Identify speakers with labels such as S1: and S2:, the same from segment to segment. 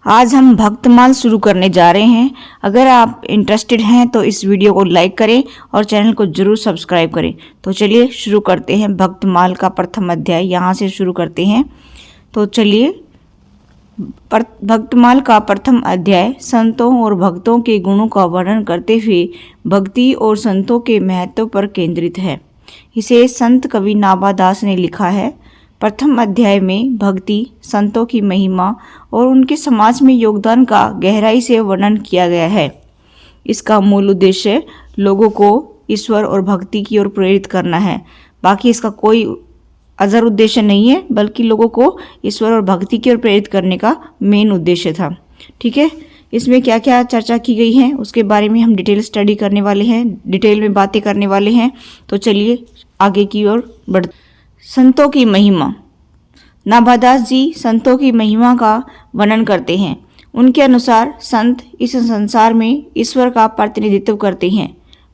S1: आज हम भक्तमाल शुरू करने जा रहे हैं। अगर आप इंटरेस्टेड हैं तो इस वीडियो को लाइक करें और चैनल को जरूर सब्सक्राइब करें। तो चलिए शुरू करते हैं। भक्तमाल का प्रथम अध्याय यहाँ से शुरू करते हैं। तो चलिए, भक्तमाल का प्रथम अध्याय संतों और भक्तों के गुणों का वर्णन करते हुए भक्ति और संतों के महत्व पर केंद्रित है। इसे संत कवि नाभादास ने लिखा है। प्रथम अध्याय में भक्ति, संतों की महिमा और उनके समाज में योगदान का गहराई से वर्णन किया गया है। इसका मूल उद्देश्य लोगों को ईश्वर और भक्ति की ओर प्रेरित करना है। बाकी इसका कोई अदर उद्देश्य नहीं है, बल्कि लोगों को ईश्वर और भक्ति की ओर प्रेरित करने का मेन उद्देश्य था। ठीक है, इसमें क्या क्या चर्चा की गई है उसके बारे में हम डिटेल स्टडी करने वाले हैं, डिटेल में बातें करने वाले हैं। तो चलिए आगे की ओर बढ़। संतों की महिमा। नाभादास जी संतों की महिमा का वर्णन करते हैं। उनके अनुसार संत इस संसार में ईश्वर का प्रतिनिधित्व करते हैं।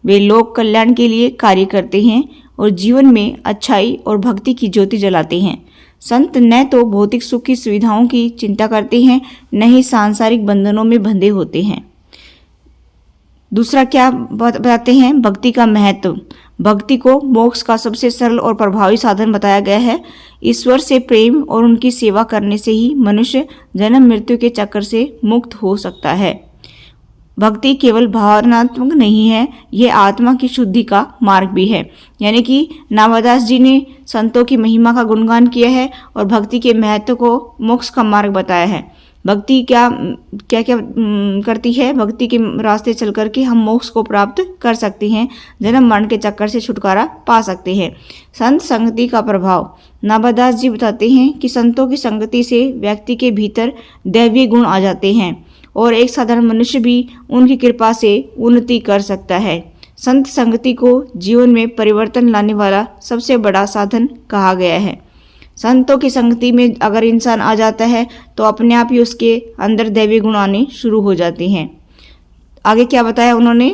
S1: वे लोक कल्याण के लिए कार्य करते हैं और जीवन में अच्छाई और भक्ति की ज्योति जलाते हैं। संत न तो भौतिक सुख की सुविधाओं की चिंता करते हैं, न ही सांसारिक बंधनों में बंधे होते हैं। दूसरा क्या बताते हैं? भक्ति का महत्व। भक्ति को मोक्ष का सबसे सरल और प्रभावी साधन बताया गया है। ईश्वर से प्रेम और उनकी सेवा करने से ही मनुष्य जन्म मृत्यु के चक्कर से मुक्त हो सकता है। भक्ति केवल भावनात्मक नहीं है, यह आत्मा की शुद्धि का मार्ग भी है। यानी कि नाभादास जी ने संतों की महिमा का गुणगान किया है और भक्ति के महत्व को मोक्ष का मार्ग बताया है। भक्ति क्या क्या क्या करती है? भक्ति के रास्ते चल करके हम मोक्ष को प्राप्त कर सकते हैं, जन्म मरण के चक्कर से छुटकारा पा सकते हैं। संत संगति का प्रभाव। नाभादास जी बताते हैं कि संतों की संगति से व्यक्ति के भीतर दैवीय गुण आ जाते हैं और एक साधारण मनुष्य भी उनकी कृपा से उन्नति कर सकता है। संत संगति को जीवन में परिवर्तन लाने वाला सबसे बड़ा साधन कहा गया है। संतों की संगति में अगर इंसान आ जाता है तो अपने आप ही उसके अंदर दैवीय गुण आने शुरू हो जाते हैं। आगे क्या बताया उन्होंने?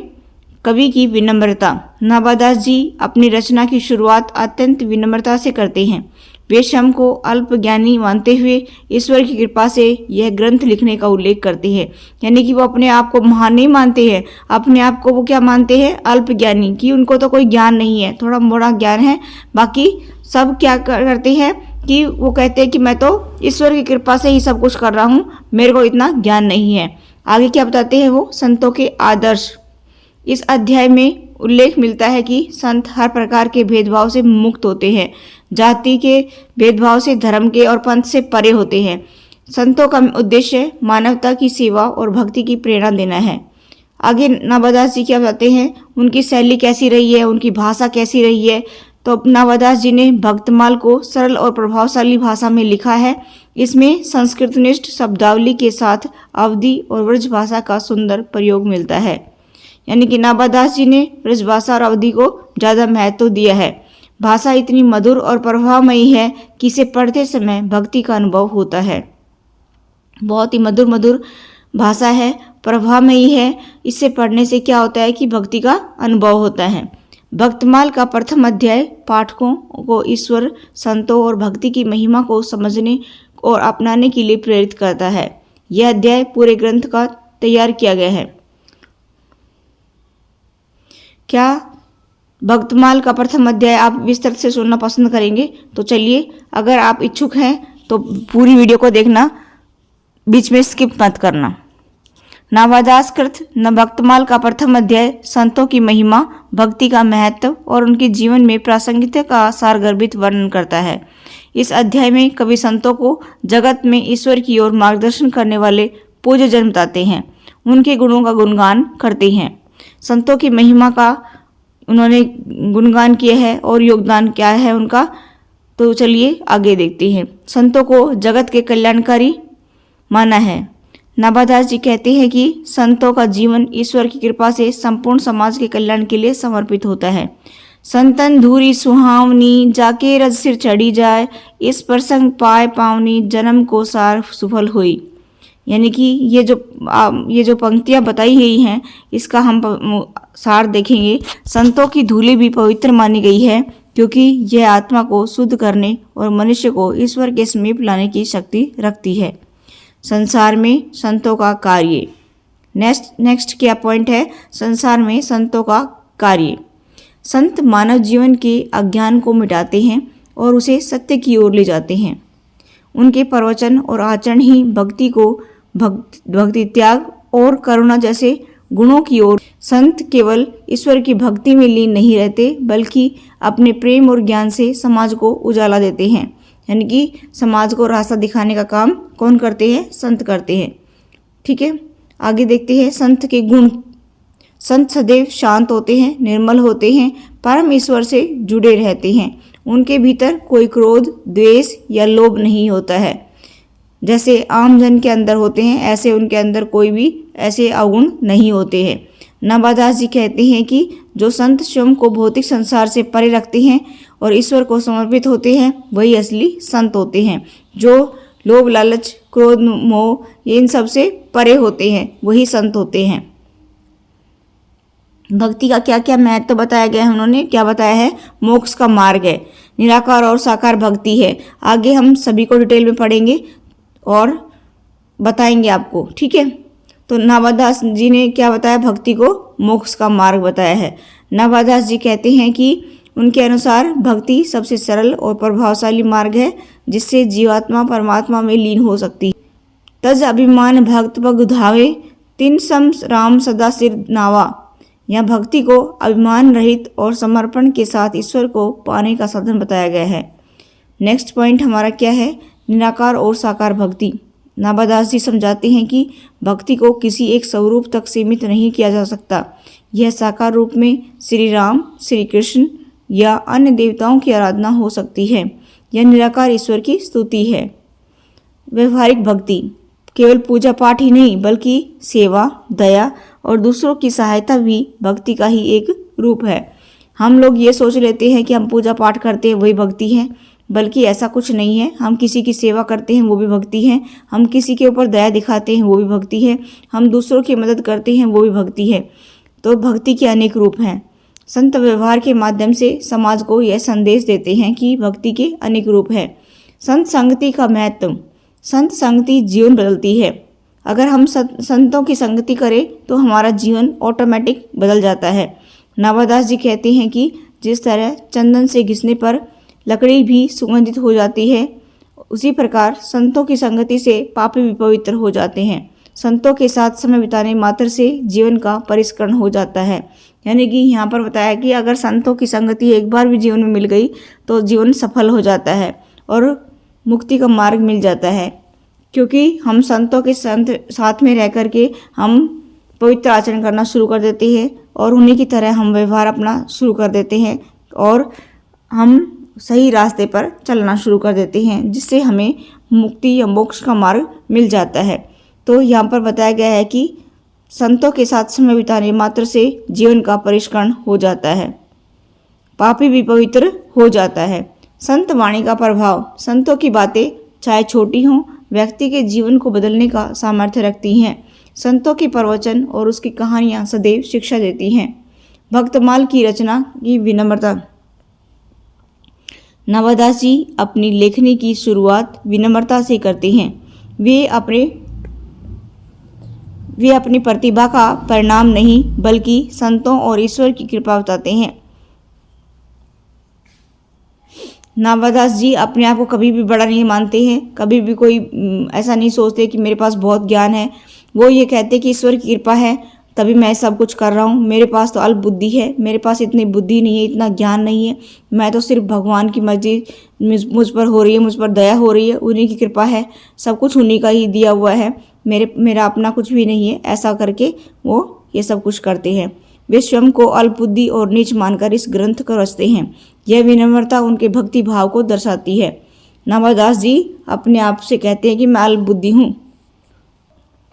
S1: कवि की विनम्रता। नाभादास जी अपनी रचना की शुरुआत अत्यंत विनम्रता से करते हैं। वे स्वयं को अल्प ज्ञानी मानते हुए ईश्वर की कृपा से यह ग्रंथ लिखने का उल्लेख करते हैं। यानी कि वो अपने आप को महान नहीं मानते हैं, अपने आप को वो क्या मानते हैं? अल्प ज्ञानी, कि उनको तो कोई ज्ञान नहीं है, थोड़ा मोड़ा ज्ञान है। बाकी सब क्या करते हैं कि वो कहते हैं कि मैं तो ईश्वर की कृपा से ही सब कुछ कर रहा हूँ, मेरे को इतना ज्ञान नहीं है। आगे क्या बताते हैं वो? संतों के आदर्श। इस अध्याय में उल्लेख मिलता है कि संत हर प्रकार के भेदभाव से मुक्त होते हैं, जाति के भेदभाव से, धर्म के और पंथ से परे होते हैं। संतों का उद्देश्य मानवता की सेवा और भक्ति की प्रेरणा देना है। आगे नाभादास जी क्या बताते हैं? उनकी शैली कैसी रही है, उनकी भाषा कैसी रही है? तो नाभादास जी ने भक्तमाल को सरल और प्रभावशाली भाषा में लिखा है। इसमें संस्कृतनिष्ठ शब्दावली के साथ अवधी और ब्रज भाषा का सुंदर प्रयोग मिलता है। यानी कि नाभादास जी ने ब्रज भाषा और अवधी को ज़्यादा महत्व दिया है। भाषा इतनी मधुर और प्रभावमयी है कि इसे पढ़ते समय भक्ति का अनुभव होता है। बहुत ही मधुर मधुर भाषा है, प्रभावमयी है। इसे पढ़ने से क्या होता है कि भक्ति का अनुभव होता है। भक्तमाल का प्रथम अध्याय पाठकों को ईश्वर, संतों और भक्ति की महिमा को समझने और अपनाने के लिए प्रेरित करता है। यह अध्याय पूरे ग्रंथ का तैयार किया गया है। क्या भक्तमाल का प्रथम अध्याय आप विस्तार से सुनना पसंद करेंगे? तो चलिए, अगर आप इच्छुक हैं तो पूरी वीडियो को देखना, बीच में स्किप मत करना। नाभादास कृत न भक्तमाल का प्रथम अध्याय संतों की महिमा, भक्ति का महत्व और उनके जीवन में प्रासंगिकता का सारगर्भित वर्णन करता है। इस अध्याय में कवि संतों को जगत में ईश्वर की ओर मार्गदर्शन करने वाले पूज्य जन बताते हैं, उनके गुणों का गुणगान करते हैं। संतों की महिमा का उन्होंने गुणगान किया है और योगदान क्या है उनका। तो चलिए आगे देखते हैं। संतों को जगत के कल्याणकारी माना है। नाभादास जी कहते हैं कि संतों का जीवन ईश्वर की कृपा से संपूर्ण समाज के कल्याण के लिए समर्पित होता है। संतन धूरी सुहावनी, जाके रज सिर चढ़ी जाए, इस प्रसंग पाए पावनी, जन्म को सार सुफल हुई। यानी कि ये जो पंक्तियां बताई गई हैं, इसका हम सार देखेंगे। संतों की धूली भी पवित्र मानी गई है, क्योंकि यह आत्मा को शुद्ध करने और मनुष्य को ईश्वर के समीप लाने की शक्ति रखती है। संसार में संतों का कार्य। नेक्स्ट क्या पॉइंट है, संसार में संतों का कार्य। संत मानव जीवन के अज्ञान को मिटाते हैं और उसे सत्य की ओर ले जाते हैं। उनके प्रवचन और आचरण ही भक्ति को भक्ति त्याग और करुणा जैसे गुणों की ओर। संत केवल ईश्वर की भक्ति में लीन नहीं रहते बल्कि अपने प्रेम और ज्ञान से समाज को उजाला देते हैं। यानी कि समाज को रास्ता दिखाने का काम कौन करते हैं, संत करते हैं। ठीक है, आगे देखते हैं संत के गुण। संत सदैव शांत होते हैं, निर्मल होते हैं, परम ईश्वर से जुड़े रहते हैं। उनके भीतर कोई क्रोध, द्वेष या लोभ नहीं होता है। जैसे आम जन के अंदर होते हैं ऐसे उनके अंदर कोई भी ऐसे अवगुण नहीं होते हैं। नाभादास जी कहते हैं कि जो संत स्वयं को भौतिक संसार से परे रखते हैं और ईश्वर को समर्पित होते हैं वही असली संत होते हैं। जो लोभ, लालच, क्रोध, मोह इन सब से परे होते हैं वही संत होते हैं। भक्ति का क्या क्या महत्व बताया गया है, उन्होंने क्या बताया है, मोक्ष का मार्ग है, निराकार और साकार भक्ति है। आगे हम सभी को डिटेल में पढ़ेंगे और बताएंगे आपको। ठीक है, तो नाभादास जी ने क्या बताया, भक्ति को मोक्ष का मार्ग बताया है। नाभादास जी कहते हैं कि उनके अनुसार भक्ति सबसे सरल और प्रभावशाली मार्ग है जिससे जीवात्मा परमात्मा में लीन हो सकती है। तज अभिमान भक्त पग धावे, तिन सम राम सदा सिर नावा। यह भक्ति को अभिमान रहित और समर्पण के साथ ईश्वर को पाने का साधन बताया गया है। नेक्स्ट पॉइंट हमारा क्या है, निराकार और साकार भक्ति। नाभादास जी समझाते हैं कि भक्ति को किसी एक स्वरूप तक सीमित नहीं किया जा सकता। यह साकार रूप में श्री राम, श्री कृष्ण या अन्य देवताओं की आराधना हो सकती है। यह निराकार ईश्वर की स्तुति है। व्यवहारिक भक्ति केवल पूजा पाठ ही नहीं बल्कि सेवा, दया और दूसरों की सहायता भी भक्ति का ही एक रूप है। हम लोग ये सोच लेते हैं कि हम पूजा पाठ करते हैं वही भक्ति है, बल्कि ऐसा कुछ नहीं है। हम किसी की सेवा करते हैं वो भी भक्ति है, हम किसी के ऊपर दया दिखाते हैं वो भी भक्ति है, हम दूसरों की मदद करते हैं वो भी भक्ति है। तो भक्ति के अनेक रूप हैं। संत व्यवहार के माध्यम से समाज को यह संदेश देते हैं कि भक्ति के अनेक रूप हैं। संत संगति का महत्व। संत संगति जीवन बदलती है। अगर हम संतों की संगति करें तो हमारा जीवन ऑटोमेटिक बदल जाता है। नाभादास जी कहते हैं कि जिस तरह चंदन से घिसने पर लकड़ी भी सुगंधित हो जाती है, उसी प्रकार संतों की संगति से पापी भी पवित्र हो जाते हैं। संतों के साथ समय बिताने मात्र से जीवन का परिष्करण हो जाता है। यानी कि यहाँ पर बताया कि अगर संतों की संगति एक बार भी जीवन में मिल गई तो जीवन सफल हो जाता है और मुक्ति का मार्ग मिल जाता है, क्योंकि हम संतों के साथ में रह कर के हम पवित्र आचरण करना शुरू कर देते हैं और उन्हीं की तरह हम व्यवहार अपना शुरू कर देते हैं और हम सही रास्ते पर चलना शुरू कर देते हैं, जिससे हमें मुक्ति या मोक्ष का मार्ग मिल जाता है। तो यहाँ पर बताया गया है कि संतों के साथ समय बिताने मात्र से जीवन का परिष्करण हो जाता है, पापी भी पवित्र हो जाता है। संत वाणी का प्रभाव। संतों की बातें चाहे छोटी हों, व्यक्ति के जीवन को बदलने का सामर्थ्य रखती हैं। संतों के प्रवचन और उसकी कहानियाँ सदैव शिक्षा देती हैं। भक्तमाल की रचना की विनम्रता। नाभादास जी अपनी लेखनी की शुरुआत विनम्रता से करते हैं। वे अपनी प्रतिभा का परिणाम नहीं बल्कि संतों और ईश्वर की कृपा बताते हैं। नाभादास जी अपने आप को कभी भी बड़ा नहीं मानते हैं, कभी भी कोई ऐसा नहीं सोचते कि मेरे पास बहुत ज्ञान है। वो ये कहते कि ईश्वर की कृपा है तभी मैं सब कुछ कर रहा हूँ, मेरे पास तो अल्प बुद्धि है, मेरे पास इतनी बुद्धि नहीं है, इतना ज्ञान नहीं है, मैं तो सिर्फ भगवान की मर्जी मुझ पर हो रही है, मुझ पर दया हो रही है, उन्हीं की कृपा है, सब कुछ उन्हीं का ही दिया हुआ है, मेरा अपना कुछ भी नहीं है। ऐसा करके वो ये सब कुछ करते हैं। वे स्वयं को अल्पबुद्धि और नीच मानकर इस ग्रंथ को रचते हैं। यह विनम्रता उनके भक्ति भाव को दर्शाती है। नाभादास जी अपने आप से कहते हैं कि मैं अल्पबुद्धि हूँ।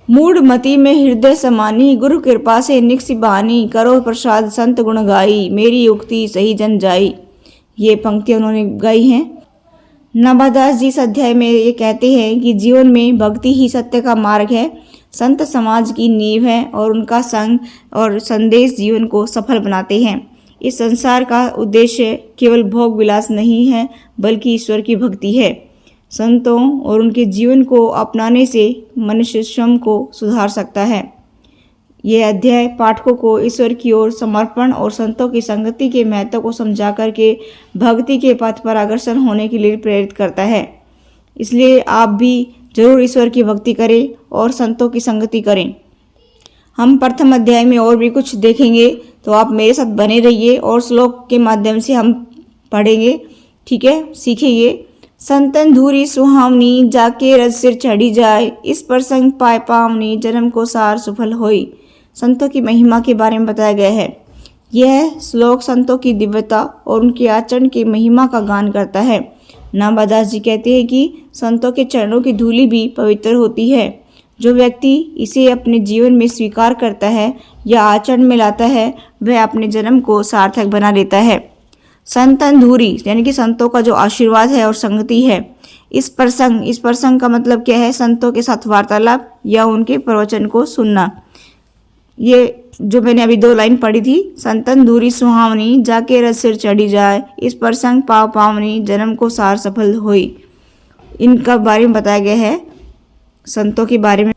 S1: मूढ़ मति में हृदय समानी, गुरु कृपा से निक्सी बहानी, करो प्रसाद संत गुण गाई, मेरी उक्ति सही जन जाई। ये पंक्तियाँ उन्होंने गाई हैं। नाभादास जी इस अध्याय में ये कहते हैं कि जीवन में भक्ति ही सत्य का मार्ग है, संत समाज की नींव है और उनका संग और संदेश जीवन को सफल बनाते हैं। इस संसार का उद्देश्य केवल भोग विलास नहीं है बल्कि ईश्वर की भक्ति है। संतों और उनके जीवन को अपनाने से मनुष्य स्वयं को सुधार सकता है। यह अध्याय पाठकों को ईश्वर की ओर समर्पण और संतों की संगति के महत्व को समझा करके भक्ति के पथ पर अग्रसर होने के लिए प्रेरित करता है। इसलिए आप भी जरूर ईश्वर की भक्ति करें और संतों की संगति करें। हम प्रथम अध्याय में और भी कुछ देखेंगे, तो आप मेरे साथ बने रहिए और श्लोक के माध्यम से हम पढ़ेंगे। ठीक है, सीखिए। संतन धूरी सुहावनी, जाके रज सिर चढ़ी जाए, इस प्रसंग पाए पावनी, जन्म को सार सफल होई। संतों की महिमा के बारे में बताया गया है। यह श्लोक संतों की दिव्यता और उनके आचरण की महिमा का गान करता है। नाभादास जी कहते हैं कि संतों के चरणों की धूली भी पवित्र होती है। जो व्यक्ति इसे अपने जीवन में स्वीकार करता है या आचरण में लाता है, वह अपने जन्म को सार्थक बना लेता है। संतन धूरी यानी कि संतों का जो आशीर्वाद है और संगति है। इस प्रसंग का मतलब क्या है? संतों के साथ वार्तालाप या उनके प्रवचन को सुनना। ये जो मैंने अभी 2 लाइन पढ़ी थी, संतन धूरी सुहावनी, जाके रज सिर चढ़ी जाए, इस प्रसंग पाव पावनी, जन्म को सार सफल होई। इनका बारे में बताया गया है। संतों के बारे में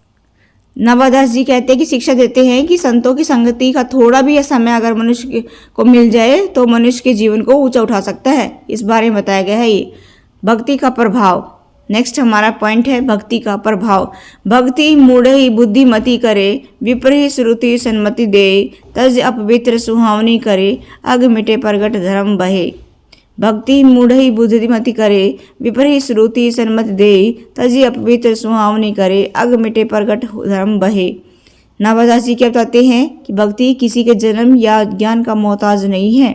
S1: नाभादास जी कहते हैं कि शिक्षा देते हैं कि संतों की संगति का थोड़ा भी समय अगर मनुष्य को मिल जाए तो मनुष्य के जीवन को ऊंचा उठा सकता है। इस बारे में बताया गया है। ये भक्ति का प्रभाव। नेक्स्ट हमारा पॉइंट है भक्ति का प्रभाव। भक्ति मूढ़हि बुद्धिमति करे, विपरीत श्रुति सन्मति दे, तज अपवित्र सुहावनी करे, अग मिटे प्रगट धर्म बहे। भक्ति मूढ़हि बुद्धिमति करे, विपरीत श्रुति सन्मति दे, तज अपवित्र सुहावनी करे, अग मिटे प्रगट धर्म बहे। नाभादास जी क्या बताते हैं कि भक्ति किसी के जन्म या ज्ञान का मोहताज नहीं है।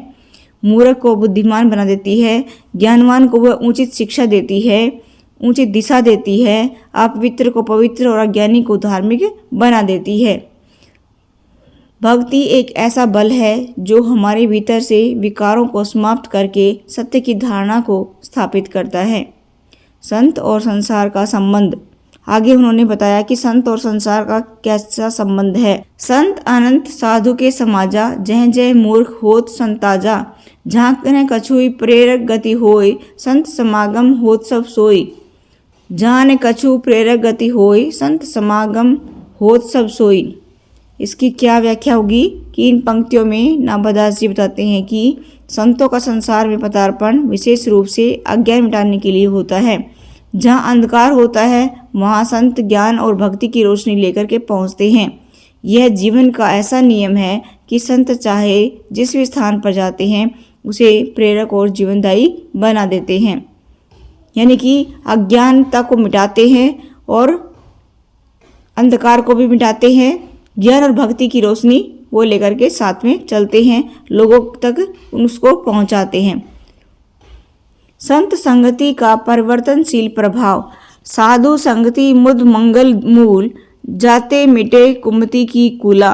S1: मूर्ख को बुद्धिमान बना देती है, ज्ञानवान को वह उचित शिक्षा देती है, उचित दिशा देती है, अपवित्र को पवित्र और अज्ञानी को धार्मिक बना देती है। भक्ति एक ऐसा बल है जो हमारे भीतर से विकारों को समाप्त करके सत्य की धारणा को स्थापित करता है। संत और संसार का संबंध। आगे उन्होंने बताया कि संत और संसार का कैसा संबंध है। संत अनंत साधु के समाजा, जह जय मूर्ख होत संताजा, झांकने कछुई प्रेरक गति होय, संत समागम होत सब सोई। जान कछु प्रेरक गति होय, संत समागम होत सब सोई। इसकी क्या व्याख्या होगी कि इन पंक्तियों में नाभादास जी बताते हैं कि संतों का संसार में पदार्पण विशेष रूप से अज्ञान मिटाने के लिए होता है। जहाँ अंधकार होता है वहाँ संत ज्ञान और भक्ति की रोशनी लेकर के पहुँचते हैं। यह जीवन का ऐसा नियम है कि संत चाहे जिस भी स्थान पर जाते हैं उसे प्रेरक और जीवनदायी बना देते हैं। यानी कि अज्ञानता को मिटाते हैं और अंधकार को भी मिटाते हैं। ज्ञान और भक्ति की रोशनी वो लेकर के साथ में चलते हैं, लोगों तक उसको पहुंचाते हैं। संत संगति का परिवर्तनशील प्रभाव। साधु संगति मुद मंगल मूल, जाते मिटे कुमति की कुला।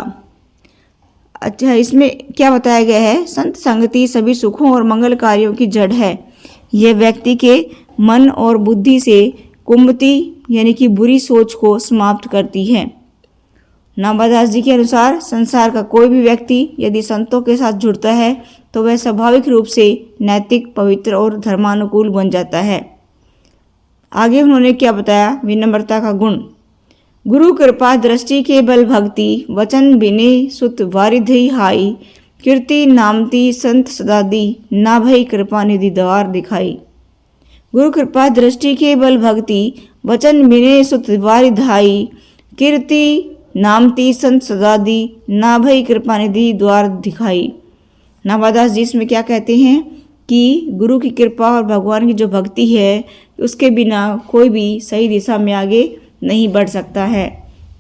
S1: अच्छा, इसमें क्या बताया गया है? संत संगति सभी सुखों और मंगल कार्यों की जड़ है। यह व्यक्ति के मन और बुद्धि से कुमति यानी कि बुरी सोच को समाप्त करती है। नाभादास जी के अनुसार संसार का कोई भी व्यक्ति यदि संतों के साथ जुड़ता है तो वह स्वाभाविक रूप से नैतिक, पवित्र और धर्मानुकूल बन जाता है। आगे उन्होंने क्या बताया? विनम्रता का गुण। गुरु कृपा दृष्टि के बल भक्ति, वचन बिने सुत वारिधि हाई, कीर्ति नामती संत सदादी, ना भई कृपा निधि द्वार दिखाई। गुरु कृपा दृष्टि के बल भक्ति, वचन बिने सुत वारिधाई, कीर्ति नामती संत सदादी, ना भई कृपा निधि द्वार दिखाई। नाभादास जी इसमें क्या कहते हैं कि गुरु की कृपा और भगवान की जो भक्ति है उसके बिना कोई भी सही दिशा में आगे नहीं बढ़ सकता है।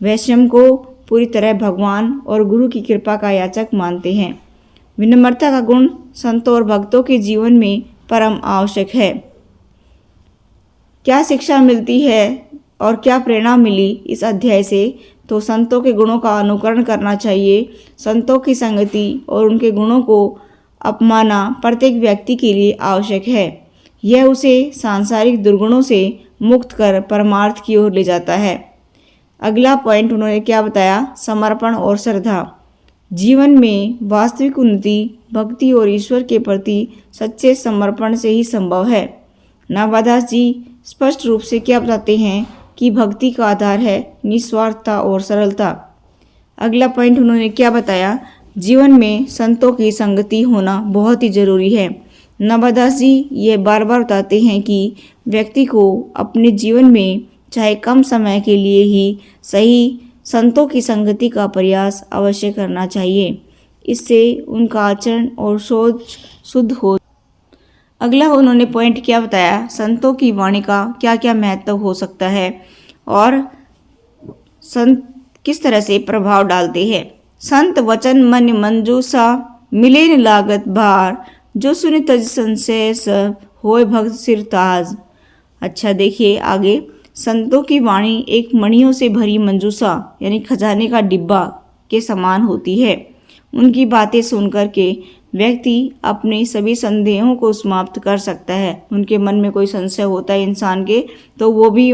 S1: वह स्वयं को पूरी तरह भगवान और गुरु की कृपा का याचक मानते हैं। विनम्रता का गुण संतों और भक्तों के जीवन में परम आवश्यक है। क्या शिक्षा मिलती है और क्या प्रेरणा मिली इस अध्याय से? तो संतों के गुणों का अनुकरण करना चाहिए। संतों की संगति और उनके गुणों को अपनाना प्रत्येक व्यक्ति के लिए आवश्यक है। यह उसे सांसारिक दुर्गुणों से मुक्त कर परमार्थ की ओर ले जाता है। अगला पॉइंट उन्होंने क्या बताया? समर्पण और श्रद्धा। जीवन में वास्तविक उन्नति भक्ति और ईश्वर के प्रति सच्चे समर्पण से ही संभव है। नाभादास जी स्पष्ट रूप से क्या बताते हैं कि भक्ति का आधार है निस्वार्थता और सरलता। अगला पॉइंट उन्होंने क्या बताया, जीवन में संतों की संगति होना बहुत ही जरूरी है। नाभादास जी ये बार बार बताते हैं कि व्यक्ति को अपने जीवन में चाहे कम समय के लिए ही सही संतों की संगति का प्रयास अवश्य करना चाहिए। इससे उनका आचरण और सोच शुद्ध हो। अगला उन्होंने पॉइंट क्या बताया, संतों की वाणी का क्या क्या महत्व हो सकता है और संत किस तरह से प्रभाव डालते हैं। संत वचन मन मंजूसा मिले न लागत भार, जो सुनि तज संशय सब होए भक्त सिर ताज। अच्छा देखिए आगे, संतों की वाणी एक मणियों से भरी मंजूसा यानी खजाने का डिब्बा के समान होती है। उनकी बातें सुनकर के व्यक्ति अपने सभी संदेहों को समाप्त कर सकता है। उनके मन में कोई संशय होता है इंसान के, तो वो भी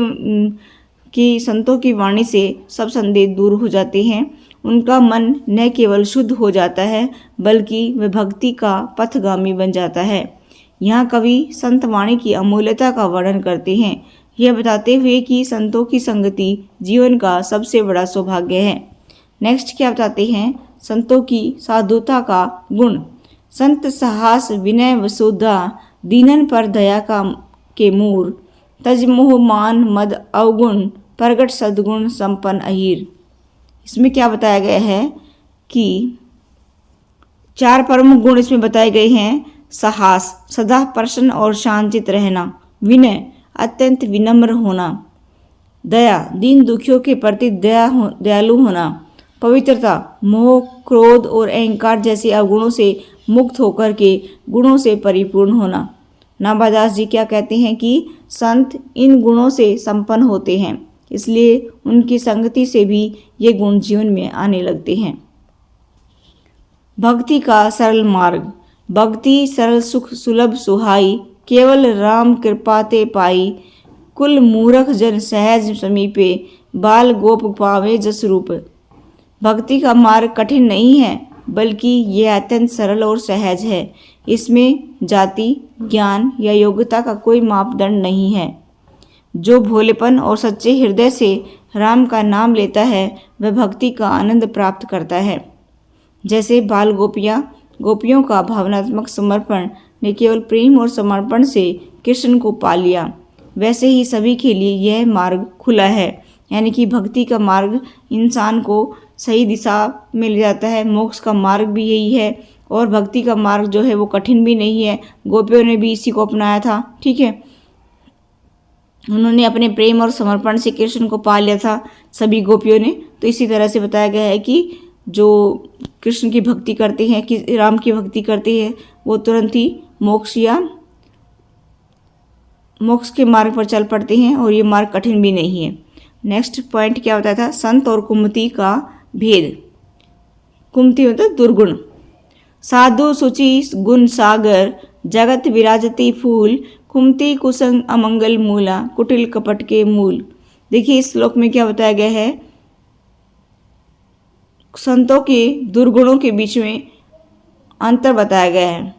S1: कि संतों की वाणी से सब संदेह दूर हो जाते हैं। उनका मन न केवल शुद्ध हो जाता है बल्कि वह भक्ति का पथगामी बन जाता है। यहाँ कवि संत वाणी की अमूल्यता का वर्णन करते हैं, यह बताते हुए कि संतों की संगति जीवन का सबसे बड़ा सौभाग्य है। नेक्स्ट क्या बताते हैं, संतों की साधुता का गुण। संत साहस विनय वसुधा, दीनन पर दया का के मूर, तजमोह मान मद अवगुण, प्रगट सद्गुण संपन्न अहीर। इसमें क्या बताया गया है कि 4 प्रमुख गुण इसमें बताए गए हैं। साहस सदा प्रसन्न और शांतचित्त रहना, विनय अत्यंत विनम्र होना, दया दीन दुखियों के प्रति दयालु होना, पवित्रता मोह क्रोध और अहंकार जैसे अवगुणों से मुक्त होकर के गुणों से परिपूर्ण होना। नाभादास जी क्या कहते हैं कि संत इन गुणों से संपन्न होते हैं, इसलिए उनकी संगति से भी ये गुण जीवन में आने लगते हैं। भक्ति का सरल मार्ग। भक्ति सरल सुख सुलभ सुहाई, केवल राम कृपाते पाई, कुल मूरख जन सहज समीपे, बाल गोप पावे जस रूप। भक्ति का मार्ग कठिन नहीं है बल्कि यह अत्यंत सरल और सहज है। इसमें जाति ज्ञान या योग्यता का कोई मापदंड नहीं है। जो भोलेपन और सच्चे हृदय से राम का नाम लेता है वह भक्ति का आनंद प्राप्त करता है। जैसे बाल गोपियों का भावनात्मक समर्पण ने केवल प्रेम और समर्पण से कृष्ण को पा लिया, वैसे ही सभी के लिए यह मार्ग खुला है। यानी कि भक्ति का मार्ग इंसान को सही दिशा में ले जाता है। मोक्ष का मार्ग भी यही है और भक्ति का मार्ग जो है वो कठिन भी नहीं है। गोपियों ने भी इसी को अपनाया था, ठीक है। उन्होंने अपने प्रेम और समर्पण से कृष्ण को पा लिया था सभी गोपियों ने। तो इसी तरह से बताया गया है कि जो कृष्ण की भक्ति करते हैं, कि राम की भक्ति करते हैं, वो तुरंत ही मोक्ष के मार्ग पर चल पड़ते हैं और ये मार्ग कठिन भी नहीं है। नेक्स्ट पॉइंट क्या बताया था, संत और कुमति का भेद। कुमति मतलब दुर्गुण। साधु सुचि गुण सागर, जगत विराजती फूल, कुमति कुसंग अमंगल मूला, कुटिल कपट के मूल। देखिए इस श्लोक में क्या बताया गया है, संतों के दुर्गुणों के बीच में अंतर बताया गया है।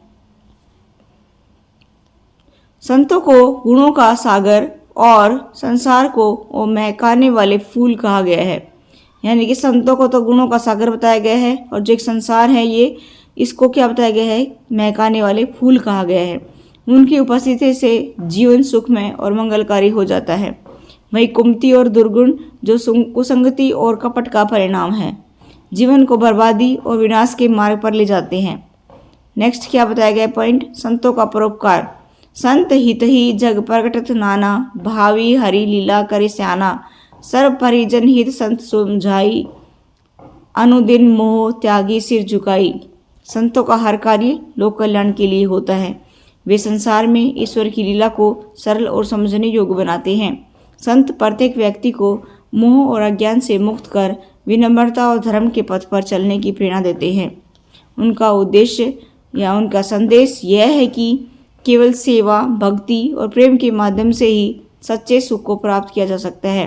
S1: संतों को गुणों का सागर और संसार को महकाने वाले फूल कहा गया है। यानी कि संतों को तो गुणों का सागर बताया गया है और जो एक संसार है ये इसको क्या बताया गया है, महकाने वाले फूल कहा गया है। उनकी उपस्थिति से जीवन सुखमय और मंगलकारी हो जाता है। वही कुमति और दुर्गुण जो कुसंगति और कपट का परिणाम है, जीवन को बर्बादी और विनाश के मार्ग पर ले जाते हैं। नेक्स्ट क्या बताया गया पॉइंट, संतों का परोपकार। संत हित ही जग प्रगटत नाना, भावी हरि लीला करे स्याना, सर्व परिजन हित संत समझाई, अनुदिन मोह त्यागी सिर झुकाई। संतों का हर कार्य लोक कल्याण के लिए होता है। वे संसार में ईश्वर की लीला को सरल और समझने योग्य बनाते हैं। संत प्रत्येक व्यक्ति को मोह और अज्ञान से मुक्त कर विनम्रता और धर्म के पथ पर चलने की प्रेरणा देते हैं। उनका उद्देश्य या उनका संदेश यह है कि केवल सेवा भक्ति और प्रेम के माध्यम से ही सच्चे सुख को प्राप्त किया जा सकता है।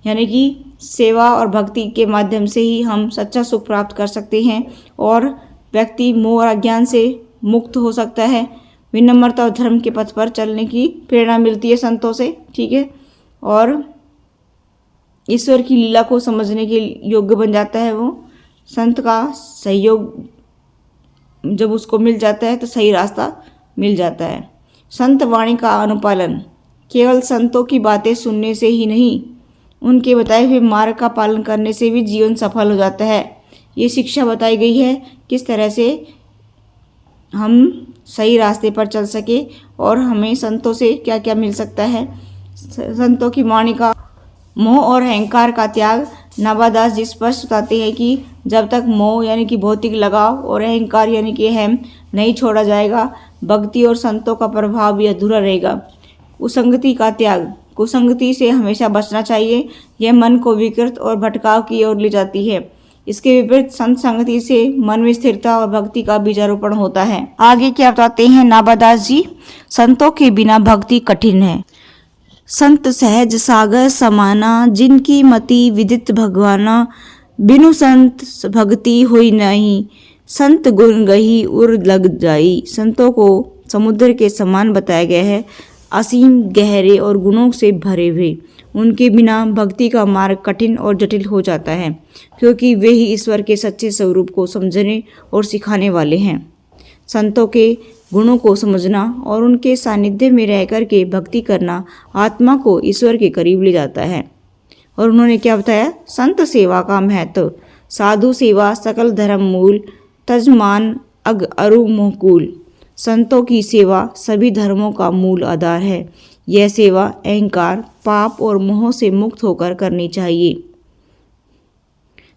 S1: यानी कि सेवा और भक्ति के माध्यम से ही हम सच्चा सुख प्राप्त कर सकते हैं और व्यक्ति मोह और अज्ञान से मुक्त हो सकता है। विनम्रता और धर्म के पथ पर चलने की प्रेरणा मिलती है संतों से, ठीक है। और ईश्वर की लीला को समझने के योग्य बन जाता है वो। संत का सहयोग जब उसको मिल जाता है तो सही रास्ता मिल जाता है। संत वाणी का अनुपालन, केवल संतों की बातें सुनने से ही नहीं, उनके बताए हुए मार्ग का पालन करने से भी जीवन सफल हो जाता है। ये शिक्षा बताई गई है किस तरह से हम सही रास्ते पर चल सके और हमें संतों से क्या क्या मिल सकता है। संतों की वाणी का मोह और अहंकार का त्याग, नाभादास जी स्पष्ट बताते हैं कि जब तक मोह यानी कि भौतिक लगाव और अहंकार यानी कि अहम नहीं छोड़ा जाएगा, भक्ति और संतों का प्रभाव भी अधूरा रहेगा। कुसंगति का त्याग, कुसंगति से हमेशा बचना चाहिए। यह मन को विकृत और भटकाव की ओर ले जाती है। इसके विपरीत संत संगति से मन में स्थिरता और भक्ति का बीजारोपण होता है। आगे क्या बताते हैं नाभादास जी, संतों के बिना भक्ति कठिन है। संत सहज सागर समाना, जिनकी मति विदित भगवाना, बिनु संत भक्ति हुई नहीं, संत गुण गही उर लग जाई। संतों को समुद्र के समान बताया गया है, असीम गहरे और गुणों से भरे हुए। उनके बिना भक्ति का मार्ग कठिन और जटिल हो जाता है, क्योंकि वे ही ईश्वर के सच्चे स्वरूप को समझने और सिखाने वाले हैं। संतों के गुणों को समझना और उनके सानिध्य में रह कर के भक्ति करना आत्मा को ईश्वर के करीब ले जाता है। और उन्होंने क्या बताया, संत सेवा का महत्व, साधु सेवा सकल धर्म मूल, तजमान अग अरु मोहकूल। संतों की सेवा सभी धर्मों का मूल आधार है। यह सेवा अहंकार, पाप और मोह से मुक्त होकर करनी चाहिए।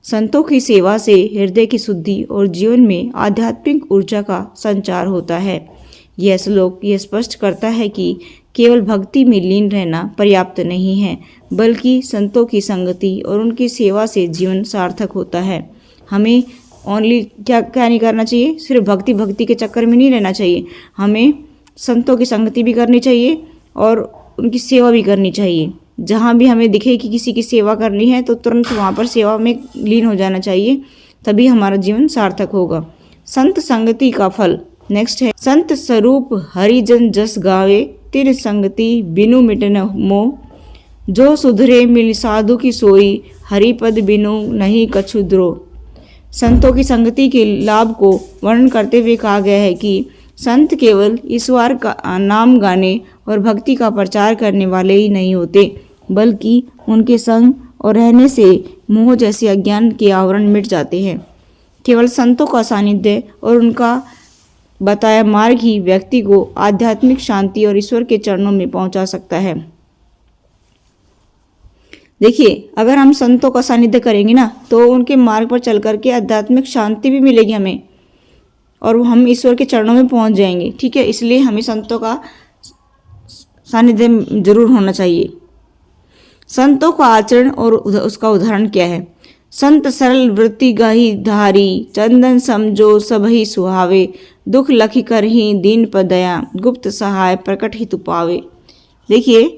S1: संतों की सेवा से हृदय की शुद्धि और जीवन में आध्यात्मिक ऊर्जा का संचार होता है। यह श्लोक यह स्पष्ट करता है कि केवल भक्ति में लीन रहना पर्याप्त नहीं है, बल्कि संतों की संगति और उनकी सेवा से जीवन सार्थक होता है। हमें ओनली क्या नहीं करना चाहिए, सिर्फ भक्ति के चक्कर में नहीं रहना चाहिए। हमें संतों की संगति भी करनी चाहिए और उनकी सेवा भी करनी चाहिए। जहाँ भी हमें दिखे कि किसी की सेवा करनी है तो तुरंत वहाँ पर सेवा में लीन हो जाना चाहिए, तभी हमारा जीवन सार्थक होगा। संत संगति का फल नेक्स्ट है, संत स्वरूप हरिजन जस गावे, तिर संगति बिनु मिटन मोह, जो सुधरे मिल साधु की सोई, हरिपद बिनु नहीं कछु द्रोह। संतों की संगति के लाभ को वर्णन करते हुए कहा गया है कि संत केवल ईश्वर का नाम गाने और भक्ति का प्रचार करने वाले ही नहीं होते, बल्कि उनके संग और रहने से मोह जैसे अज्ञान के आवरण मिट जाते हैं। केवल संतों का सानिध्य और उनका बताया मार्ग ही व्यक्ति को आध्यात्मिक शांति और ईश्वर के चरणों में पहुंचा सकता है। देखिए, अगर हम संतों का सानिध्य करेंगे ना तो उनके मार्ग पर चल करके आध्यात्मिक शांति भी मिलेगी हमें और हम ईश्वर के चरणों में पहुंच जाएंगे, ठीक है। इसलिए हमें संतों का सानिध्य जरूर होना चाहिए। संतों का आचरण और उसका उदाहरण क्या है, संत सरल वृत्ति गाही धारी, चंदन समझो सबही सुहावे, दुख लखी कर ही दीन पर दया, गुप्त सहाय प्रकट ही तुपावे। देखिए,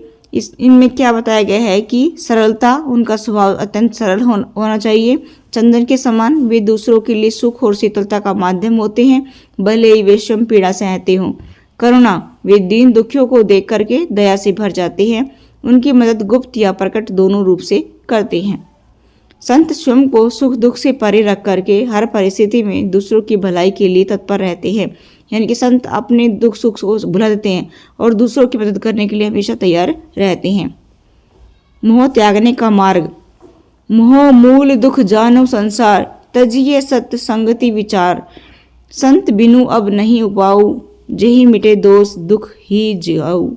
S1: इनमें क्या बताया गया है कि सरलता, उनका स्वभाव अत्यंत सरल होना चाहिए। चंदन के समान वे दूसरों के लिए सुख और शीतलता का माध्यम होते हैं, भले ही वे श्रम पीड़ा सहते हों। करुणा, वे दीन दुखियों को देख करके दया से भर जाते हैं। उनकी मदद गुप्त या प्रकट दोनों रूप से करते हैं। संत स्वयं को सुख दुख से परे रख करके हर परिस्थिति में दूसरों की भलाई के लिए तत्पर रहते हैं। यानी कि संत अपने दुख सुख को भुला देते हैं और दूसरों की मदद करने के लिए हमेशा तैयार रहते हैं। मोह त्यागने का मार्ग, मोह मूल दुख जानो संसार, तजिए सत्य संगति विचार, संत बिनु अब नहीं उपाऊ, जेहि मिटे दोष दुख ही जाऊ।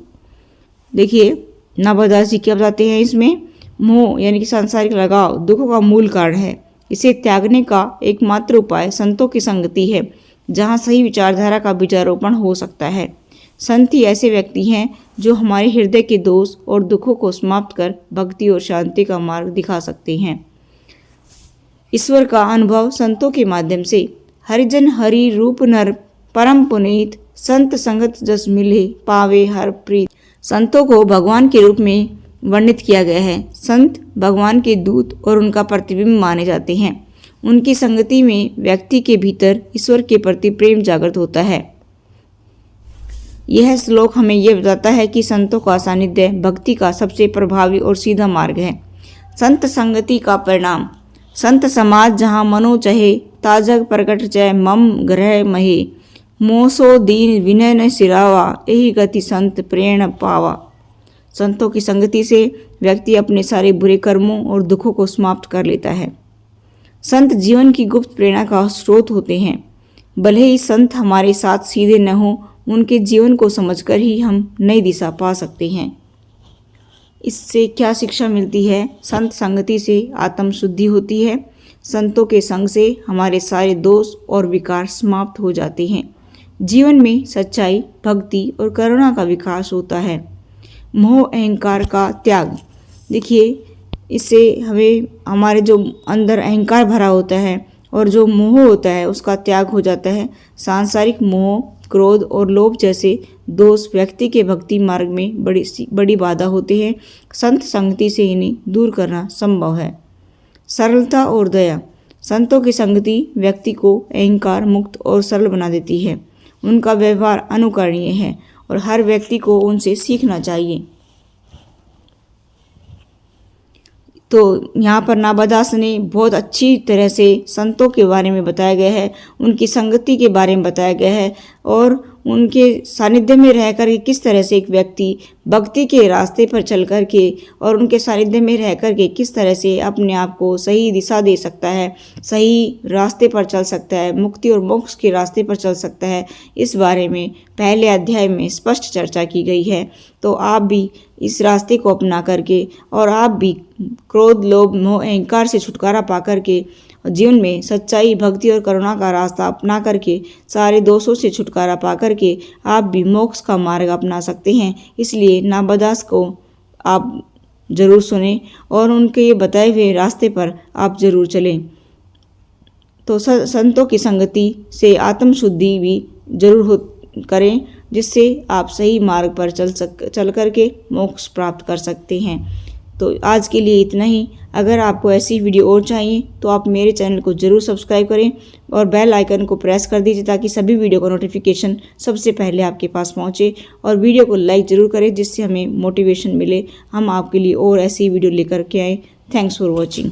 S1: देखिए, नाभादास जी क्या बताते हैं इसमें, मोह यानी कि सांसारिक लगाव दुखों का मूल कारण है। इसे त्यागने का एकमात्र उपाय संतों की संगति है, जहाँ सही विचारधारा का बीजारोपण हो सकता है। संत ही ऐसे व्यक्ति हैं जो हमारे हृदय के दोष और दुखों को समाप्त कर भक्ति और शांति का मार्ग दिखा सकते हैं। ईश्वर का अनुभव संतों के माध्यम से, हरिजन हरि रूप नर परम पुनीत, संत संगत जस मिले पावे हर प्रीत। संतों को भगवान के रूप में वर्णित किया गया है। संत भगवान के दूत और उनका प्रतिबिंब माने जाते हैं। उनकी संगति में व्यक्ति के भीतर ईश्वर के प्रति प्रेम जागृत होता है। यह श्लोक हमें यह बताता है कि संतों का सानिध्य भक्ति का सबसे प्रभावी और सीधा मार्ग है। संत संगति का परिणाम। संत समाज जहाँ मनो चहे, ताजग प्रकट जय मम ग्रह महे, मोसो दीन विनय न सिरावा, यही गति संत प्रेरण पावा। संतों की संगति से व्यक्ति अपने सारे बुरे कर्मों और दुखों को समाप्त कर लेता है। संत जीवन की गुप्त प्रेरणा का स्रोत होते हैं। भले ही संत हमारे साथ सीधे न हो, उनके जीवन को समझकर ही हम नई दिशा पा सकते हैं। इससे क्या शिक्षा मिलती है? संत संगति से आत्म शुद्धि होती है। संतों के संग से हमारे सारे दोष और विकार समाप्त हो जाते हैं। जीवन में सच्चाई, भक्ति और करुणा का विकास होता है। मोह अहंकार का त्याग। देखिए, इससे हमें हमारे जो अंदर अहंकार भरा होता है और जो मोह होता है उसका त्याग हो जाता है। सांसारिक मोह, क्रोध और लोभ जैसे दोष व्यक्ति के भक्ति मार्ग में बड़ी बाधा होते हैं। संत संगति से इन्हें दूर करना संभव है। सरलता और दया। संतों की संगति व्यक्ति को अहंकार मुक्त और सरल बना देती है। उनका व्यवहार अनुकरणीय है और हर व्यक्ति को उनसे सीखना चाहिए। तो यहाँ पर नाभादास ने बहुत अच्छी तरह से संतों के बारे में बताया गया है, उनकी संगति के बारे में बताया गया है और उनके सानिध्य में रह कर किस तरह से एक व्यक्ति भक्ति के रास्ते पर चल कर के और उनके सानिध्य में रह कर के किस तरह से अपने आप को सही दिशा दे सकता है, सही रास्ते पर चल सकता है, मुक्ति और मोक्ष के रास्ते पर चल सकता है। इस बारे में पहले अध्याय में स्पष्ट चर्चा की गई है। तो आप भी इस रास्ते को अपना करके और आप भी क्रोध, लोभ, मोह, अहंकार से छुटकारा पा करके जीवन में सच्चाई, भक्ति और करुणा का रास्ता अपना करके सारे दोषों से छुटकारा पा करके आप भी मोक्ष का मार्ग अपना सकते हैं। इसलिए नाभादास को आप जरूर सुने और उनके ये बताए हुए रास्ते पर आप जरूर चलें। तो संतों की संगति से आत्म शुद्धि भी जरूर करें, जिससे आप सही मार्ग पर चल करके मोक्ष प्राप्त कर सकते हैं। तो आज के लिए इतना ही। अगर आपको ऐसी वीडियो और चाहिए तो आप मेरे चैनल को ज़रूर सब्सक्राइब करें और बेल आइकन को प्रेस कर दीजिए ताकि सभी वीडियो का नोटिफिकेशन सबसे पहले आपके पास पहुंचे। और वीडियो को लाइक ज़रूर करें जिससे हमें मोटिवेशन मिले, हम आपके लिए और ऐसी वीडियो लेकर के आएँ। Thanks for watching.